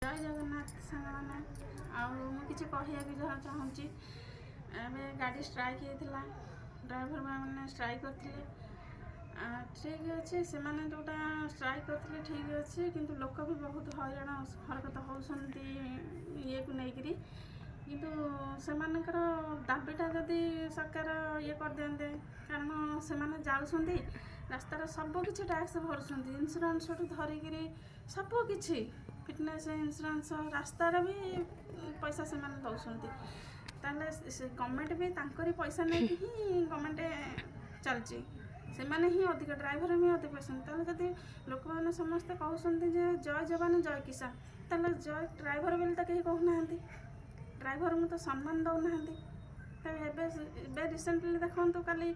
ଜୟ ଜଗନ୍ନାଥ ସାଙ୍ଗମାନେ। ଆଉ ମୁଁ କିଛି କହିବାକୁ ଯାହା ଚାହୁଁଛି, ଏବେ ଗାଡ଼ି ଷ୍ଟ୍ରାଇକ୍ ହେଇଥିଲା, ଡ୍ରାଇଭର ମାନେ ଷ୍ଟ୍ରାଇକ୍ କରିଥିଲେ। ଠିକ୍ ଅଛି, ସେମାନେ ଯେଉଁଟା ଷ୍ଟ୍ରାଇକ୍ କରିଥିଲେ ଠିକ୍ ଅଛି, କିନ୍ତୁ ଲୋକ ବି ବହୁତ ହଇରାଣ ହରକତ ହେଉଛନ୍ତି ଇଏକୁ ନେଇକରି। କିନ୍ତୁ ସେମାନଙ୍କର ଦାବିଟା ଯଦି ସରକାର ଇଏ କରିଦିଅନ୍ତେ, କାରଣ ସେମାନେ ଯାଉଛନ୍ତି ରାସ୍ତାର ସବୁ କିଛି ଟ୍ୟାକ୍ସ ଭରୁଛନ୍ତି, ଇନ୍ସୁରାନ୍ସଠୁ ଧରିକିରି ସବୁ କିଛି, ଫିଟନେସ୍ ଇନ୍ସୁରାନ୍ସ, ରାସ୍ତାର ବି ପଇସା ସେମାନେ ଦେଉଛନ୍ତି। ତାହେଲେ ସେ ଗଭର୍ଣ୍ଣମେଣ୍ଟ ବି ତାଙ୍କରି ପଇସା ନେଇକି ହିଁ ଗଭର୍ଣ୍ଣମେଣ୍ଟ ଚାଲିଛି, ସେମାନେ ହିଁ ଅଧିକ, ଡ୍ରାଇଭର ହିଁ ଅଧିକ ପଇସା। ତାହେଲେ ଯଦି ଲୋକମାନେ ସମସ୍ତେ କହୁଛନ୍ତି ଯେ ଜୟ ଯବାନ ଜୟ କିଷାନ, ତାହେଲେ ଜୟ ଡ୍ରାଇଭର ବୋଲି ତ କେହି କହୁନାହାନ୍ତି, ଡ୍ରାଇଭରଙ୍କୁ ତ ସମ୍ମାନ ଦେଉନାହାନ୍ତି। ଏବେ ରିସେଣ୍ଟଲି ଦେଖନ୍ତୁ, କାଲି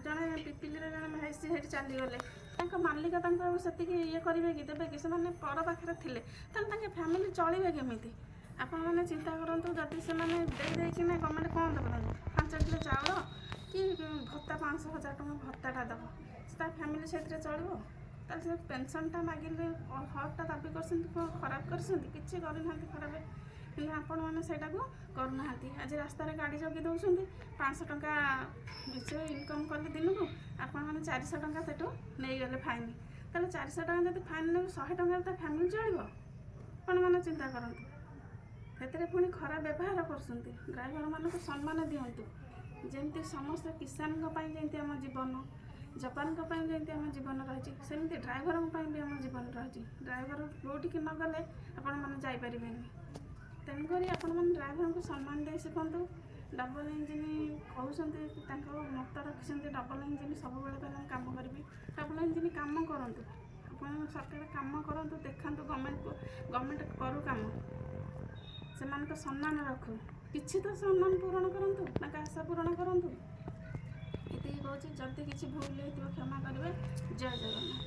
ଜଣେ ପିପିଲିରେ ଜଣେ ଭାଇସି ସେଇଠି ଚାଲିଗଲେ, ତାଙ୍କ ମାଲିକ ତାଙ୍କୁ ସେତିକି ଇଏ କରିବେ କି, ଦେବେ କି? ସେମାନେ ପର ପାଖରେ ଥିଲେ, ତାହେଲେ ତାଙ୍କ ଫ୍ୟାମିଲି ଚଳିବେ କେମିତି? ଆପଣମାନେ ଚିନ୍ତା କରନ୍ତୁ, ଯଦି ସେମାନେ ଦେଇକିନା ଗଭର୍ଣ୍ଣମେଣ୍ଟ କ'ଣ ଦେବ, ତାଙ୍କୁ 5 କିଲୋ ଚାଉଳ କି ଭତ୍ତା 500,000 ଟଙ୍କା ଭତ୍ତାଟା ଦେବ, ସେ ତା ଫ୍ୟାମିଲି ସେଥିରେ ଚଳିବ? ତାହେଲେ ସେ ପେନସନ୍ଟା ମାଗିଲେ, ହକ୍ଟା ଦାବି କରିଛନ୍ତି, କ'ଣ ଖରାପ କରିଛନ୍ତି? କିଛି କରିନାହାନ୍ତି ଖରାପ, କିନ୍ତୁ ଆପଣମାନେ ସେଇଟାକୁ କରୁନାହାନ୍ତି। ଆଜି ରାସ୍ତାରେ ଗାଡ଼ି ଜଗି ଦେଉଛନ୍ତି, 500 ଟଙ୍କା ଇନକମ୍ କଲେ ଦିନକୁ, ଆପଣମାନେ 400 ଟଙ୍କା ସେଠୁ ନେଇଗଲେ ଫାଇନ୍। ତାହେଲେ 400 ଟଙ୍କା ଯଦି ଫାଇନ୍ ନେବେ, 100 ଟଙ୍କାରେ ତା ଫ୍ୟାମିଲି ଚଳିବ? ଆପଣମାନେ ଚିନ୍ତା କରନ୍ତୁ। ସେଥିରେ ପୁଣି ଖରାପ ବ୍ୟବହାର କରୁଛନ୍ତି। ଡ୍ରାଇଭରମାନଙ୍କୁ ସମ୍ମାନ ଦିଅନ୍ତୁ, ଯେମିତି ସମସ୍ତେ କିଷାନଙ୍କ ପାଇଁ ଯେମିତି ଆମ ଜୀବନ, ଯବାନଙ୍କ ପାଇଁ ଯେମିତି ଆମ ଜୀବନ ରହିଛି, ସେମିତି ଡ୍ରାଇଭରଙ୍କ ପାଇଁ ବି ଆମ ଜୀବନ ରହିଛି। ଡ୍ରାଇଭର ଯେଉଁଠିକି ନ ଗଲେ ଆପଣମାନେ ଯାଇପାରିବେନି। ତେଣୁକରି ଆପଣମାନେ ଡ୍ରାଇଭରଙ୍କୁ ସମ୍ମାନ ଦେଇ ଶିଖନ୍ତୁ। ଡବଲ ଇଞ୍ଜିନ୍ କହୁଛନ୍ତି, ତାଙ୍କ ମତ ରଖିଛନ୍ତି ଡବଲ ଇଞ୍ଜିନ୍ ସବୁବେଳେ ପାଇଁ କାମ କରିବି। ଡବଲ ଇଞ୍ଜିନ୍ କାମ କରନ୍ତୁ, ଆପଣ ସରକାର କାମ କରନ୍ତୁ, ଦେଖାନ୍ତୁ ଗଭର୍ଣ୍ଣମେଣ୍ଟ କରୁ କାମ, ସେମାନଙ୍କ ସମ୍ମାନ ରଖୁ, କିଛି ତ ସମ୍ମାନ ପୂରଣ କରନ୍ତୁ, ତାଙ୍କ ଆଶା ପୂରଣ କରନ୍ତୁ। ଏତିକି କହୁଛି, ଯଦି କିଛି ଭୁଲ ହେଇଥିବ କ୍ଷମା କରିବେ। ଜୟ ଜଗନ୍ନାଥ।